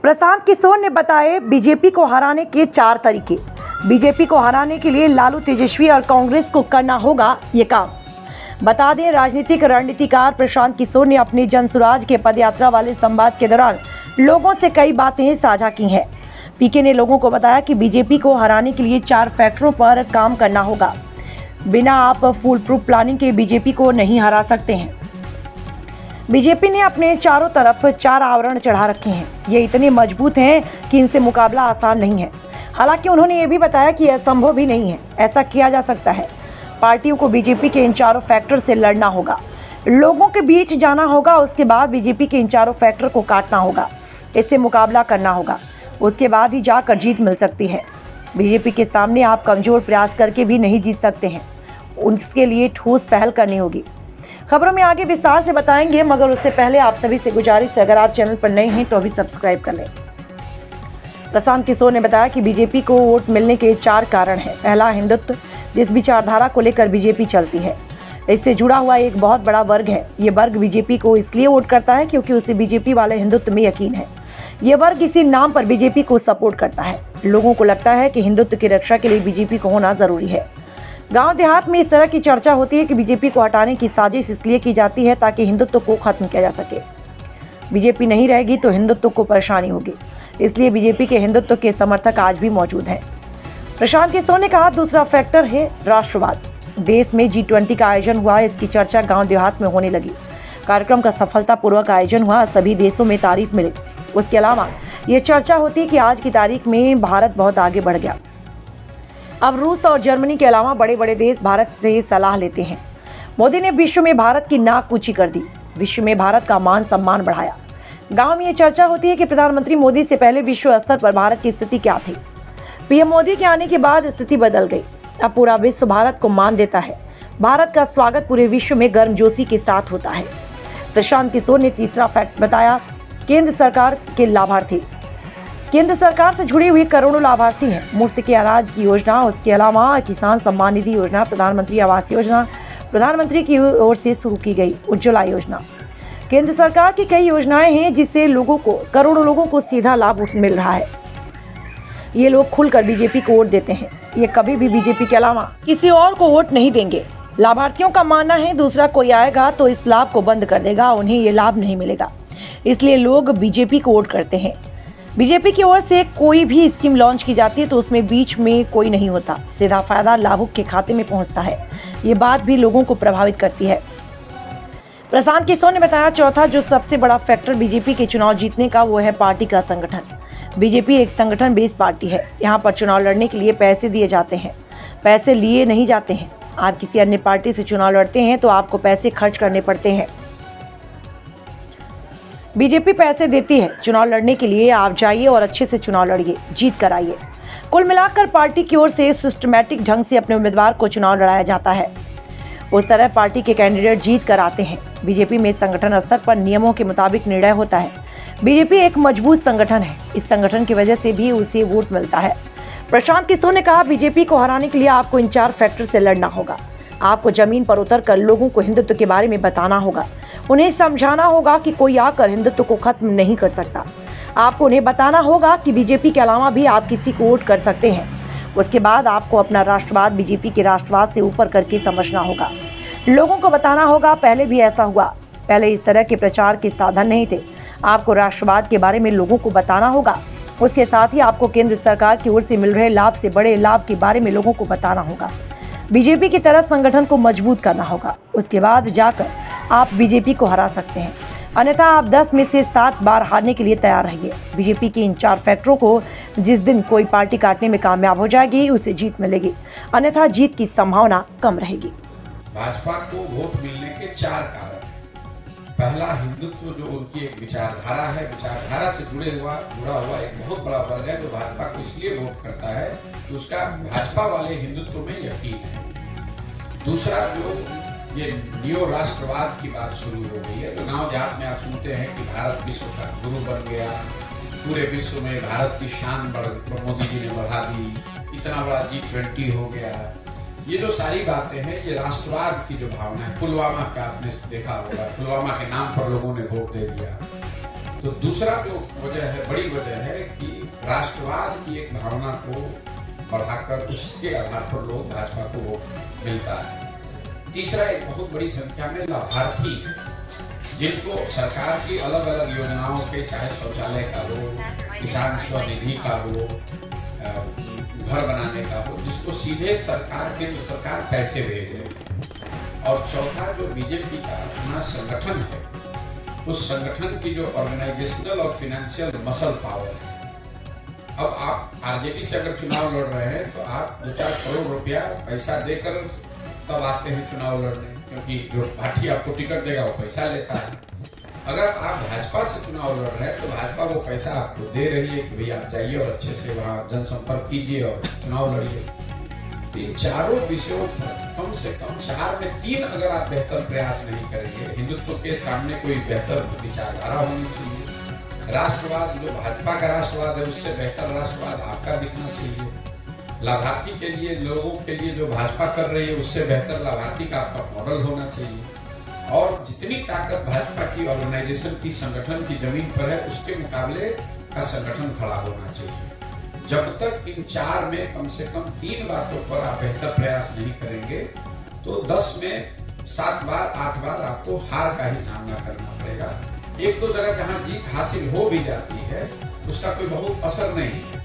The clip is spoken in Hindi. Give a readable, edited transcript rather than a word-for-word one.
प्रशांत किशोर ने बताए बीजेपी को हराने के 4 तरीके। बीजेपी को हराने के लिए लालू, तेजस्वी और कांग्रेस को करना होगा ये काम। बता दें, राजनीतिक रणनीतिकार प्रशांत किशोर ने अपने जनसुराज के पदयात्रा वाले संवाद के दौरान लोगों से कई बातें साझा की हैं। पीके ने लोगों को बताया कि बीजेपी को हराने के लिए 4 फैक्टरों पर काम करना होगा। बिना आप फुल प्रूफ प्लानिंग के बीजेपी को नहीं हरा सकते हैं। बीजेपी ने अपने चारों तरफ 4 आवरण चढ़ा रखे हैं। ये इतने मजबूत हैं कि इनसे मुकाबला आसान नहीं है। हालांकि उन्होंने ये भी बताया कि यह संभव भी नहीं है, ऐसा किया जा सकता है। पार्टियों को बीजेपी के इन 4 फैक्टर से लड़ना होगा, लोगों के बीच जाना होगा। उसके बाद बीजेपी के इन 4 फैक्टर को काटना होगा, इससे मुकाबला करना होगा। उसके बाद ही जाकर जीत मिल सकती है। बीजेपी के सामने आप कमजोर प्रयास करके भी नहीं जीत सकते हैं, उसके लिए ठोस पहल करनी होगी। खबरों में आगे विस्तार से बताएंगे, मगर उससे पहले आप सभी से गुजारिश है, अगर आप चैनल पर नए हैं तो अभी सब्सक्राइब कर लें। प्रशांत किशोर ने बताया कि बीजेपी को वोट मिलने के 4 कारण हैं। पहला, हिंदुत्व, जिस विचारधारा को लेकर बीजेपी चलती है, इससे जुड़ा हुआ एक बहुत बड़ा वर्ग है। ये वर्ग बीजेपी को इसलिए वोट करता है क्योंकि उसे बीजेपी वाले हिंदुत्व में यकीन है। ये वर्ग इसी नाम पर बीजेपी को सपोर्ट करता है। लोगों को लगता है कि हिंदुत्व की रक्षा के लिए बीजेपी को होना जरूरी है। गांव देहात में इस तरह की चर्चा होती है कि बीजेपी को हटाने की साजिश इसलिए की जाती है ताकि हिंदुत्व को खत्म किया जा सके। बीजेपी नहीं रहेगी तो हिंदुत्व को परेशानी होगी, इसलिए बीजेपी के हिंदुत्व के समर्थक आज भी मौजूद हैं। प्रशांत किशोर ने कहा, दूसरा फैक्टर है राष्ट्रवाद। देश में G20 का आयोजन हुआ, इसकी चर्चा गांव देहात में होने लगी। कार्यक्रम का सफलतापूर्वक आयोजन हुआ, सभी देशों में तारीफ मिली। उसके अलावा ये चर्चा होती है कि आज की तारीख में भारत बहुत आगे बढ़ गया। अब रूस और जर्मनी के अलावा बड़े बड़े देश भारत से सलाह लेते हैं। मोदी ने विश्व में भारत की नाक ऊंची कर दी, विश्व में भारत का मान सम्मान बढ़ाया। गांव में ये चर्चा होती है कि प्रधानमंत्री मोदी से पहले विश्व स्तर पर भारत की स्थिति क्या थी। पीएम मोदी के आने के बाद स्थिति बदल गई। अब पूरा विश्व भारत को मान देता है। भारत का स्वागत पूरे विश्व में गर्मजोशी के साथ होता है। प्रशांत किशोर ने तीसरा फैक्ट बताया, केंद्र सरकार के लाभार्थी। केंद्र सरकार से जुड़ी हुई करोड़ों लाभार्थी हैं। मुफ्त के अनाज की योजना, उसके अलावा किसान सम्मान निधि योजना, प्रधानमंत्री आवास योजना, प्रधानमंत्री की ओर से शुरू की गई उज्ज्वला योजना। केंद्र सरकार की कई योजनाएं हैं जिससे करोड़ों लोगों को सीधा लाभ मिल रहा है। ये लोग खुलकर बीजेपी को वोट देते हैं। ये कभी भी बीजेपी के अलावा किसी और को वोट नहीं देंगे। लाभार्थियों का मानना है दूसरा कोई आएगा तो इस लाभ को बंद कर देगा, उन्हें ये लाभ नहीं मिलेगा, इसलिए लोग बीजेपी को वोट करते हैं। बीजेपी की ओर से कोई भी स्कीम लॉन्च की जाती है तो उसमें बीच में कोई नहीं होता, सीधा फायदा लाभुक के खाते में पहुंचता है। ये बात भी लोगों को प्रभावित करती है। प्रशांत किशोर ने बताया, चौथा जो सबसे बड़ा फैक्टर बीजेपी के चुनाव जीतने का, वो है पार्टी का संगठन। बीजेपी एक संगठन बेस्ड पार्टी है। यहाँ पर चुनाव लड़ने के लिए पैसे दिए जाते हैं, पैसे लिए नहीं जाते हैं। आप किसी अन्य पार्टी से चुनाव लड़ते हैं तो आपको पैसे खर्च करने पड़ते हैं। बीजेपी पैसे देती है चुनाव लड़ने के लिए। आप जाइए और अच्छे से चुनाव लड़िए, जीत कर आइए। कुल मिलाकर पार्टी की ओर से सिस्टमैटिक ढंग से अपने उम्मीदवार को चुनाव लड़ाया जाता है। उस तरह पार्टी के कैंडिडेट जीत कर आते हैं। बीजेपी में संगठन स्तर पर नियमों के मुताबिक निर्णय होता है। बीजेपी एक मजबूत संगठन है, इस संगठन की वजह से भी उसे वोट मिलता है। प्रशांत किशोर ने कहा, बीजेपी को हराने के लिए आपको इन 4 फैक्टर से लड़ना होगा। आपको जमीन पर उतरकर लोगों को हिंदुत्व के बारे में बताना होगा, उन्हें समझाना होगा कि कोई आकर हिंदुत्व को खत्म नहीं कर सकता। आपको उन्हें बताना होगा कि बीजेपी के अलावा भी आप किसी को वोट कर सकते हैं। उसके बाद आपको अपना राष्ट्रवाद बीजेपी के राष्ट्रवाद से ऊपर करके समझना होगा। लोगों को बताना होगा, पहले भी ऐसा हुआ, पहले इस तरह के प्रचार के साधन नहीं थे। आपको राष्ट्रवाद के बारे में लोगों को बताना होगा। उसके साथ ही आपको केंद्र सरकार की ओर से मिल रहे लाभ से बड़े लाभ के बारे में लोगों को बताना होगा। बीजेपी की तरह संगठन को मजबूत करना होगा। उसके बाद जाकर आप बीजेपी को हरा सकते हैं, अन्यथा आप 10 में से 7 बार हारने के लिए तैयार रहिए। बीजेपी के इन 4 फैक्टरों को जिस दिन कोई पार्टी काटने में कामयाब हो जाएगी, उसे जीत मिलेगी, अन्यथा जीत की संभावना कम रहेगी। भाजपा को वोट मिलने के 4 कारण। पहला, हिंदुत्व जो उनकी एक विचारधारा है, विचारधारा से जुड़ा हुआ एक बहुत बड़ा वर्ग है जो भाजपा को इसलिए वोट करता है कि उसका भाजपा वाले हिंदुत्व में यकीन है। दूसरा, जो ये नियो राष्ट्रवाद की बात शुरू हो गई है, जो गांव देहात में आप सुनते हैं कि भारत विश्व का गुरु बन गया, पूरे विश्व में भारत की शान मोदी जी ने बढ़ा दी, इतना बड़ा G20 हो गया। ये जो सारी बातें हैं, ये राष्ट्रवाद की जो भावना है। पुलवामा का आपने देखा होगा, पुलवामा के नाम पर लोगों ने वोट दे दिया। तो दूसरा जो वजह है, बड़ी वजह है कि राष्ट्रवाद की एक भावना को बढ़ाकर उसके आधार पर लोग भाजपा को वोट मिलता है। तीसरा, एक बहुत बड़ी संख्या में लाभार्थी जिनको सरकार की अलग अलग योजनाओं के, चाहे शौचालय का हो, किसान स्वनिधि का हो, घर बनाने का हो, जिसको सीधे सरकार, केंद्र सरकार पैसे भेज रही है। और चौथा, जो बीजेपी का अपना संगठन है, उस संगठन की जो ऑर्गेनाइजेशनल और फाइनेंशियल मसल पावर है। अब आप आरजेडी से अगर चुनाव लड़ रहे हैं तो आप 2-4 करोड़ रुपया पैसा देकर तब आते हैं चुनाव लड़ने, क्योंकि जो पार्टी आपको टिकट देगा वो पैसा लेता है। अगर आप भाजपा से चुनाव लड़ रहे हैं तो भाजपा वो पैसा आपको दे रही है कि भाई आप जाइए और अच्छे से वहाँ जनसंपर्क कीजिए और चुनाव लड़िए। तो इन चारों विषयों पर कम से कम 4 में 3 अगर आप बेहतर प्रयास नहीं करेंगे, हिंदुत्व के सामने कोई बेहतर विचारधारा होनी चाहिए, राष्ट्रवाद जो भाजपा का राष्ट्रवाद है उससे बेहतर राष्ट्रवाद आपका दिखना चाहिए, लाभार्थी के लिए, लोगों के लिए जो भाजपा कर रही है उससे बेहतर लाभार्थी का आपका मॉडल होना चाहिए, और जितनी ताकत भाजपा की ऑर्गेनाइजेशन की, संगठन की जमीन पर है उसके मुकाबले का संगठन खड़ा होना चाहिए। जब तक इन 4 में कम से कम 3 बातों पर आप बेहतर प्रयास नहीं करेंगे तो 10 में 7 बार 8 बार आपको हार का ही सामना करना पड़ेगा। एक दो जगह जहां जीत हासिल हो भी जाती है उसका कोई बहुत असर नहीं है।